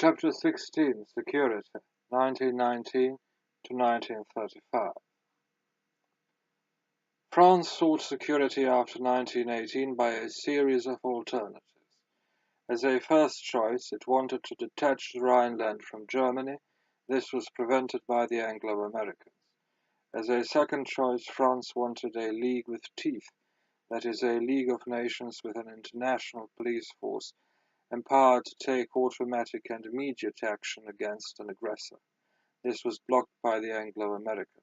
Chapter 16 Security 1919 to 1935 France sought security after 1918 by a series of alternatives. As a first choice, it wanted to detach the Rhineland from Germany. This was prevented by the Anglo-Americans. As a second choice, France wanted a league with teeth, that is, a league of nations with an international police force empowered to take automatic and immediate action against an aggressor. This was blocked by the Anglo-Americans.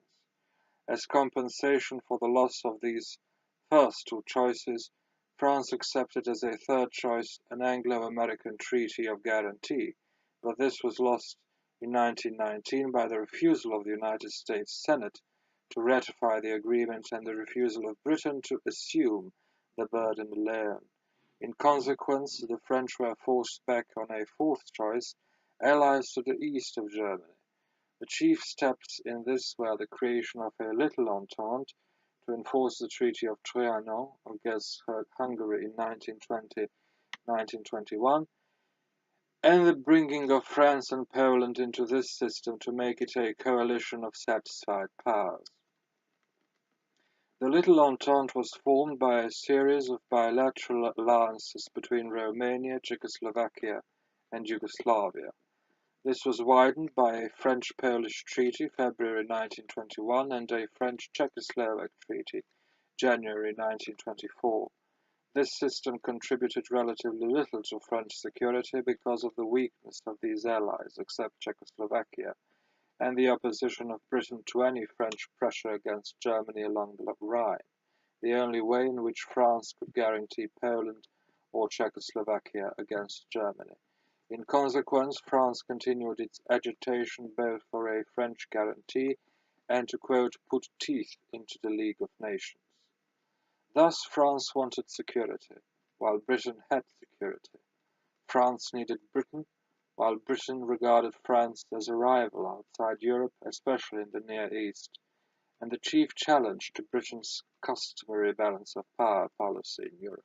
As compensation for the loss of these first two choices, France accepted as a third choice an Anglo-American Treaty of Guarantee, but this was lost in 1919 by the refusal of the United States Senate to ratify the agreement and the refusal of Britain to assume the burden alone. In consequence, the French were forced back on a fourth choice, allies to the east of Germany. The chief steps in this were the creation of a little entente to enforce the Treaty of Trianon against Hungary in 1920-1921, and the bringing of France and Poland into this system to make it a coalition of satisfied powers. The Little Entente was formed by a series of bilateral alliances between Romania, Czechoslovakia, and Yugoslavia. This was widened by a French-Polish treaty, February 1921, and a French-Czechoslovak treaty, January 1924. This system contributed relatively little to French security because of the weakness of these allies, except Czechoslovakia, and the opposition of Britain to any French pressure against Germany along the Rhine, the only way in which France could guarantee Poland or Czechoslovakia against Germany. In consequence, France continued its agitation both for a French guarantee and to, quote, put teeth into the League of Nations. Thus, France wanted security, while Britain had security. France needed Britain, while Britain regarded France as a rival outside Europe, especially in the Near East, and the chief challenge to Britain's customary balance of power policy in Europe.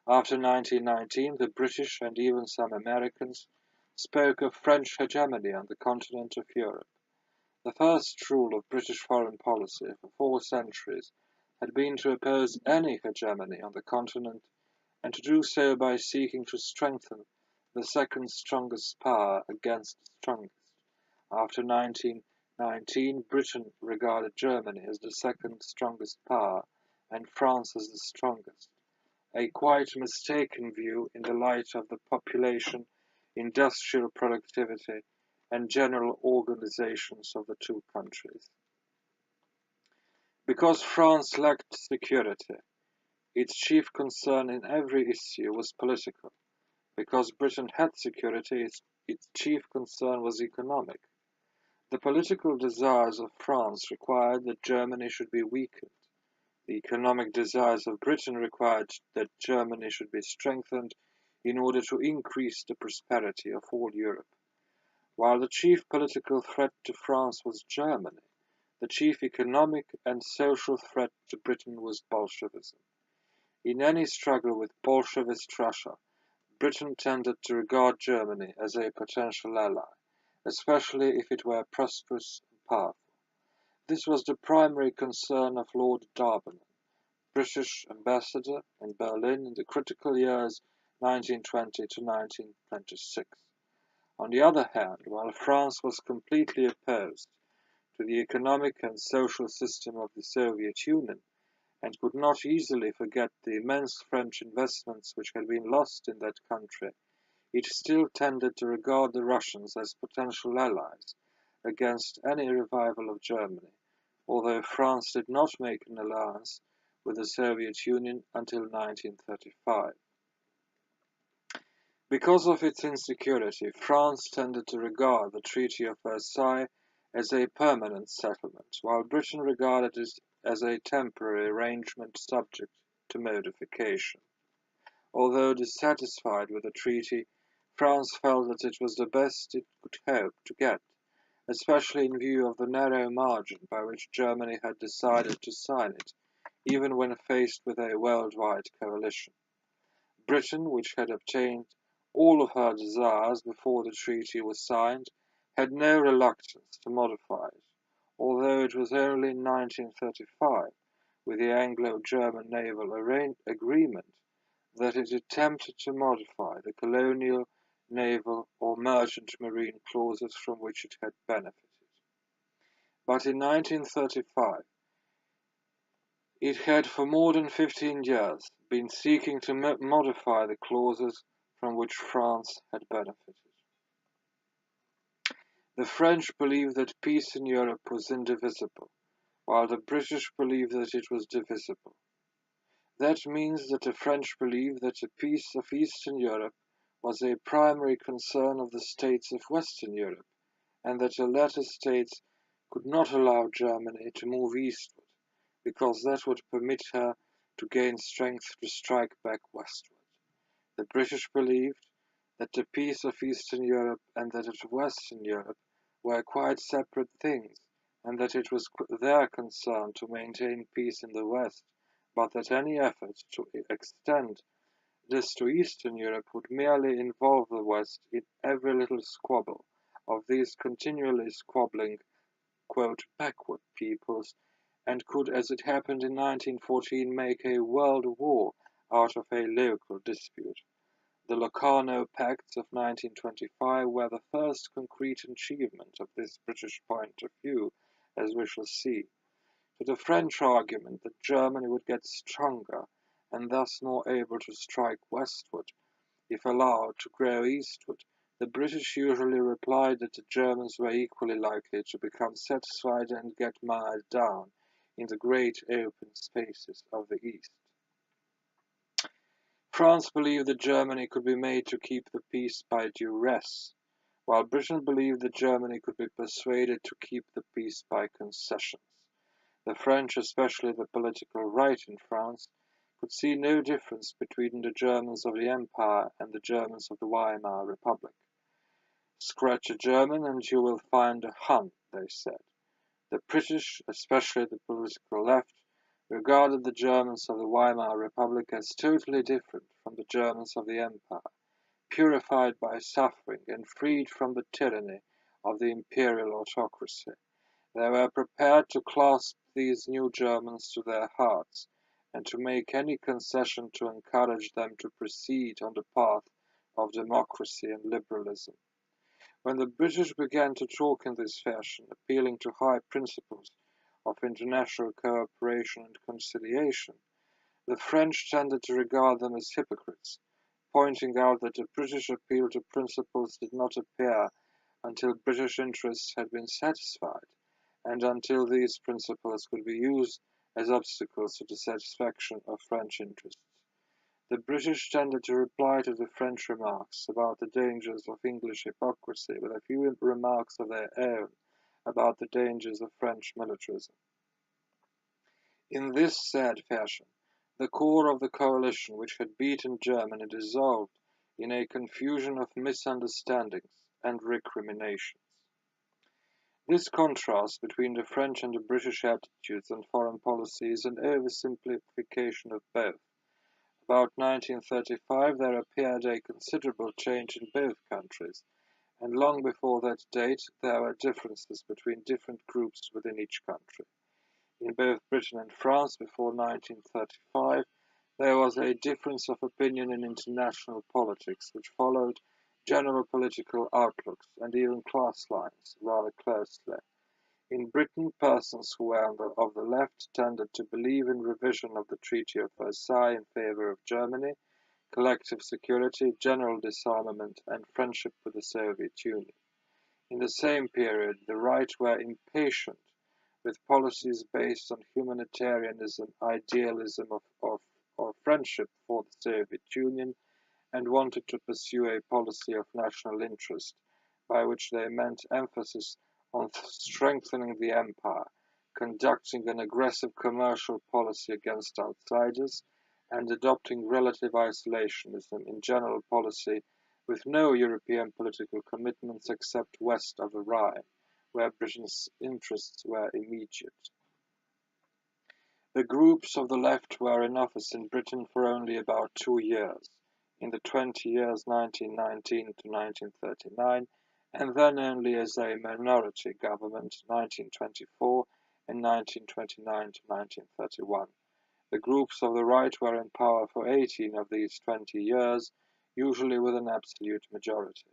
After 1919, the British and even some Americans spoke of French hegemony on the continent of Europe. The first rule of British foreign policy for 4 centuries had been to oppose any hegemony on the continent, and to do so by seeking to strengthen the second strongest power against the strongest. After 1919, Britain regarded Germany as the second strongest power, and France as the strongest. A quite mistaken view in the light of the population, industrial productivity, and general organizations of the two countries. Because France lacked security, its chief concern in every issue was political. Because Britain had security, its chief concern was economic. The political desires of France required that Germany should be weakened. The economic desires of Britain required that Germany should be strengthened in order to increase the prosperity of all Europe. While the chief political threat to France was Germany, the chief economic and social threat to Britain was Bolshevism. In any struggle with Bolshevist Russia, Britain tended to regard Germany as a potential ally, especially if it were prosperous and powerful. This was the primary concern of Lord Darbonin, British ambassador in Berlin in the critical years 1920 to 1926. On the other hand, while France was completely opposed to the economic and social system of the Soviet Union, and could not easily forget the immense French investments which had been lost in that country, it still tended to regard the Russians as potential allies against any revival of Germany, although France did not make an alliance with the Soviet Union until 1935. Because of its insecurity, France tended to regard the Treaty of Versailles as a permanent settlement, while Britain regarded it as a temporary arrangement subject to modification. Although dissatisfied with the treaty, France felt that it was the best it could hope to get, especially in view of the narrow margin by which Germany had decided to sign it, even when faced with a worldwide coalition. Britain, which had obtained all of her desires before the treaty was signed, had no reluctance to modify it, although it was only in 1935, with the Anglo-German Naval Agreement, that it attempted to modify the colonial, naval, or merchant marine clauses from which it had benefited. But in 1935, it had for more than 15 years been seeking to modify the clauses from which France had benefited. The French believed that peace in Europe was indivisible, while the British believed that it was divisible. That means that the French believed that the peace of Eastern Europe was a primary concern of the states of Western Europe, and that the latter states could not allow Germany to move eastward, because that would permit her to gain strength to strike back westward. The British believed that the peace of Eastern Europe and that of Western Europe were quite separate things, and that it was their concern to maintain peace in the West, but that any effort to extend this to Eastern Europe would merely involve the West in every little squabble of these continually squabbling, quote, backward peoples, and could, as it happened in 1914, make a world war out of a local dispute. The Locarno Pacts of 1925 were the first concrete achievement of this British point of view, as we shall see. To the French argument that Germany would get stronger and thus more able to strike westward, if allowed to grow eastward, the British usually replied that the Germans were equally likely to become satisfied and get mired down in the great open spaces of the East. France believed that Germany could be made to keep the peace by duress, while Britain believed that Germany could be persuaded to keep the peace by concessions. The French, especially the political right in France, could see no difference between the Germans of the Empire and the Germans of the Weimar Republic. Scratch a German and you will find a Hun, they said. The British, especially the political left, regarded the Germans of the Weimar Republic as totally different from the Germans of the Empire, purified by suffering and freed from the tyranny of the imperial autocracy. They were prepared to clasp these new Germans to their hearts, and to make any concession to encourage them to proceed on the path of democracy and liberalism. When the British began to talk in this fashion, appealing to high principles of international cooperation and conciliation, the French tended to regard them as hypocrites, pointing out that the British appeal to principles did not appear until British interests had been satisfied, and until these principles could be used as obstacles to the satisfaction of French interests. The British tended to reply to the French remarks about the dangers of English hypocrisy with a few remarks of their own about the dangers of French militarism. In this sad fashion, the core of the coalition which had beaten Germany dissolved in a confusion of misunderstandings and recriminations. This contrast between the French and the British attitudes on foreign policy is an oversimplification of both. About 1935 there appeared a considerable change in both countries, and long before that date there were differences between different groups within each country. In both Britain and France before 1935 there was a difference of opinion in international politics which followed general political outlooks and even class lines rather closely. In Britain, persons who were of the left tended to believe in revision of the Treaty of Versailles in favor of Germany, collective security, general disarmament, and friendship with the Soviet Union. In the same period, the right were impatient with policies based on humanitarianism, idealism or friendship for the Soviet Union, and wanted to pursue a policy of national interest, by which they meant emphasis on strengthening the empire, conducting an aggressive commercial policy against outsiders, and adopting relative isolationism in general policy with no European political commitments except west of the Rhine, where Britain's interests were immediate. The groups of the left were in office in Britain for only about 2 years. in the 20 years 1919 to 1939, and then only as a minority government 1924 and 1929 to 1931. The groups of the right were in power for 18 of these 20 years, usually with an absolute majority.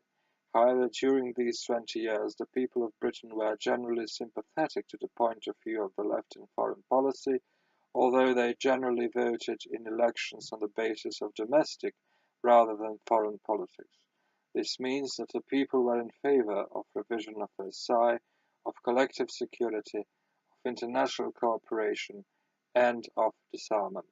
However, during these 20 years, the people of Britain were generally sympathetic to the point of view of the left in foreign policy, although they generally voted in elections on the basis of domestic rather than foreign politics. This means that the people were in favor of revision of Versailles, of collective security, of international cooperation, and of disarmament.